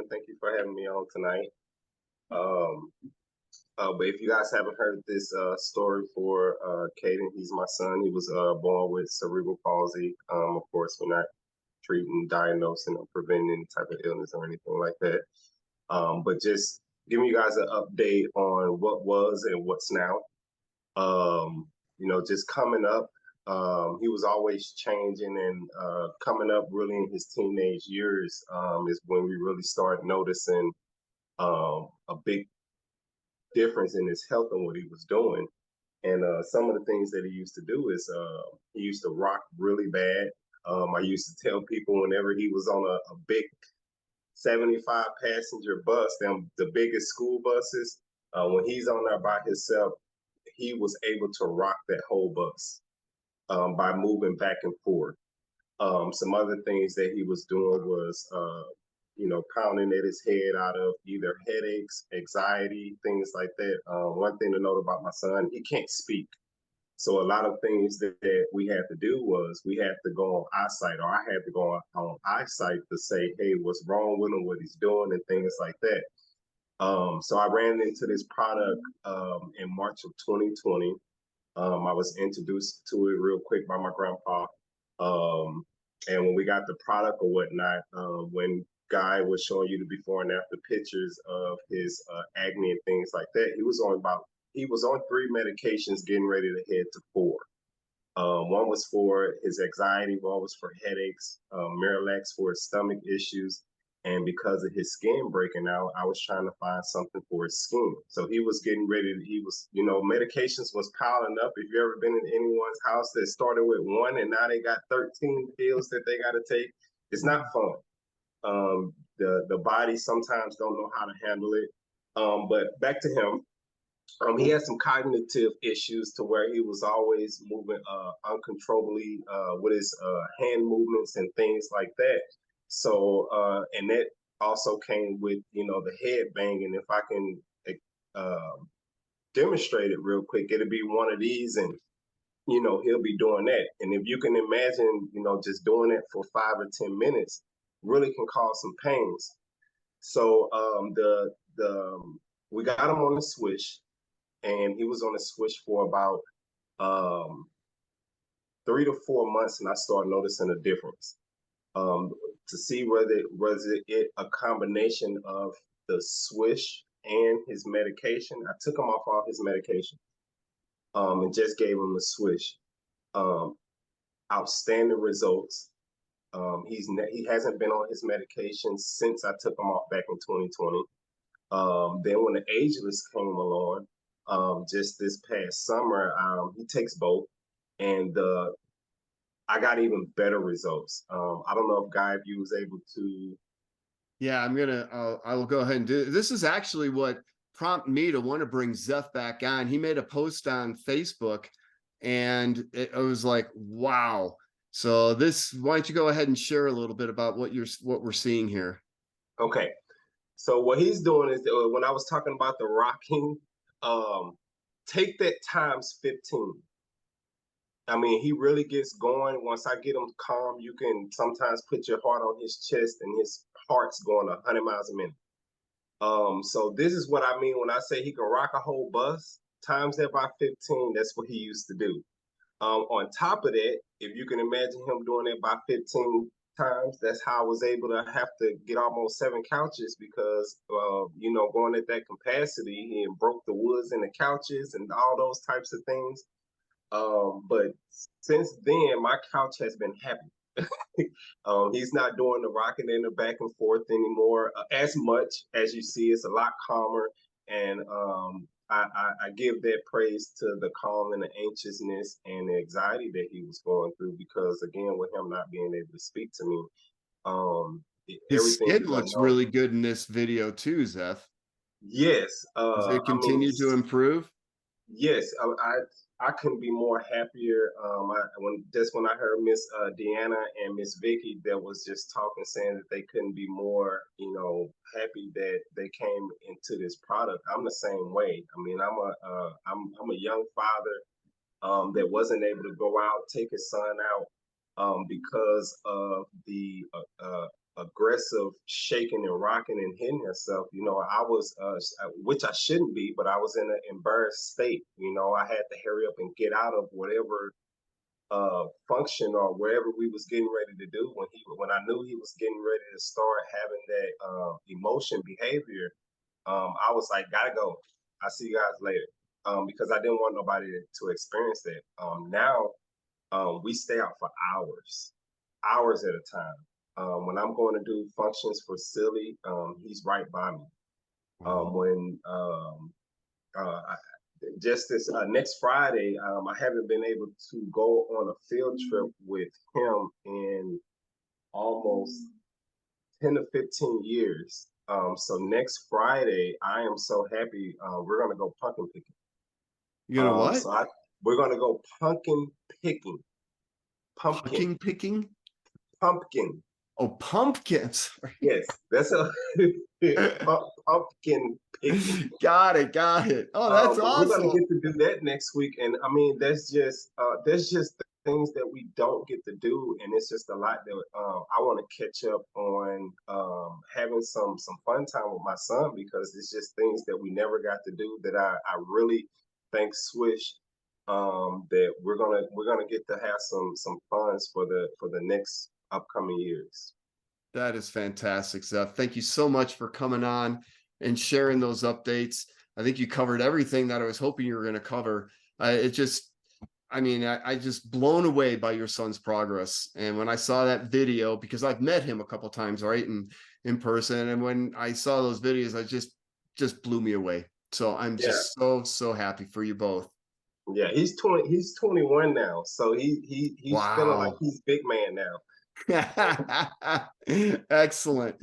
everyone. Thank you for having me on tonight. But if you guys haven't heard this story for Kaden, he's my son. He was born with cerebral palsy. Of course, we're not treating, diagnosing, or preventing any type of illness or anything like that. But just giving you guys an update on what was and what's now. Just coming up, he was always changing, and coming up really in his teenage years is when we really started noticing a big difference in his health and what he was doing. And some of the things that he used to do is he used to rock really bad. I used to tell people whenever he was on a big 75 passenger bus, the biggest school buses, when he's on there by himself, he was able to rock that whole bus by moving back and forth. Some other things that he was doing was, pounding at his head out of either headaches, anxiety, things like that. One thing to note about my son, he can't speak. So a lot of things that we had to do was we had to go on eyesight, or I had to go on eyesight to say, hey, what's wrong with him, what he's doing, and things like that. So I ran into this product in March of 2020. I was introduced to it real quick by my grandpa. And when we got the product or whatnot, when Guy was showing you the before and after pictures of his acne and things like that, he was on 3 medications getting ready to head to 4. One was for his anxiety, one was for headaches, Miralax for his stomach issues. And because of his skin breaking out, I was trying to find something for his skin. So he was getting ready medications was piling up. If you've ever been in anyone's house that started with 1 and now they got 13 pills that they got to take, it's not fun. The body sometimes don't know how to handle it. But back to him. He had some cognitive issues to where he was always moving uncontrollably with his hand movements and things like that. So, and that also came with, the head banging. If I can demonstrate it real quick, it'll be one of these, and, he'll be doing that. And if you can imagine, just doing it for 5 or 10 minutes really can cause some pains. So we got him on the switch, and he was on the switch for about 3 to 4 months, and I started noticing a difference. To see whether it a combination of the swish and his medication. I took him off all his medication and just gave him the swish. Outstanding results. He hasn't been on his medication since I took him off back in 2020. Then when the ageless came along, just this past summer, he takes both, and I got even better results. I don't know if Guy, if you was able to. Yeah, I will go ahead and do this. Is actually what prompted me to want to bring Zeph back on. He made a post on Facebook, and it was like, wow. So why don't you go ahead and share a little bit about what we're seeing here? Okay. So what he's doing is, when I was talking about the rocking, take that times 15. I mean, he really gets going. Once I get him calm, you can sometimes put your heart on his chest, and his heart's going 100 miles a minute. So this is what I mean when I say he can rock a whole bus. Times that by 15, that's what he used to do. On top of that, if you can imagine him doing it by 15 times, that's how I was able to have to get almost 7 couches, because going at that capacity, he broke the woods in the couches and all those types of things. But since then, my couch has been happy. He's not doing the rocking and the back and forth anymore as much as you see. It's a lot calmer, and I give that praise to the calm and the anxiousness and the anxiety that he was going through, because again, with him not being able to speak to me, his skin looks really good in this video too, Zeph. Yes. Does it continue to improve? Yes, I couldn't be more happier. When I heard Miss Deanna and Miss Vicky that was just talking, saying that they couldn't be more, happy that they came into this product. I'm the same way. I mean, I'm a young father that wasn't able to go out, take his son out because of the aggressive shaking and rocking and hitting herself, I was, which I shouldn't be, but I was in an embarrassed state. I had to hurry up and get out of whatever function or wherever we was getting ready to do when I knew he was getting ready to start having that emotion behavior. I was like, gotta go. I'll see you guys later. Because I didn't want nobody to experience that. Now we stay out for hours at a time. When I'm going to do functions for CILI, he's right by me. When I, just this next Friday, I haven't been able to go on a field trip with him in almost 10 to 15 years. So next Friday, I am so happy. We're gonna go pumpkin picking. You know what? We're gonna go pumpkin picking. Pumpkin, Pumpkin picking? pumpkin. Oh, pumpkins. Yes, that's a pumpkin picking. Got it. Got it. Oh, that's But we're gonna awesome. get to do that next week, and I mean, there's just things that we don't get to do, and it's just a lot that I want to catch up on, having some fun time with my son, because it's just things that we never got to do that I really think Swish, that we're gonna get to have some funds for the next upcoming years. That is fantastic, Zeph. Thank you so much for coming on and sharing those updates. I think you covered everything that I was hoping you were going to cover. I just blown away by your son's progress. And when I saw that video, because I've met him a couple times, right, in person, and when I saw those videos, I just blew me away. So I'm Yeah. just so happy for you both. Yeah, he's 21 now, so he's feeling like Wow. he's big man now. Excellent.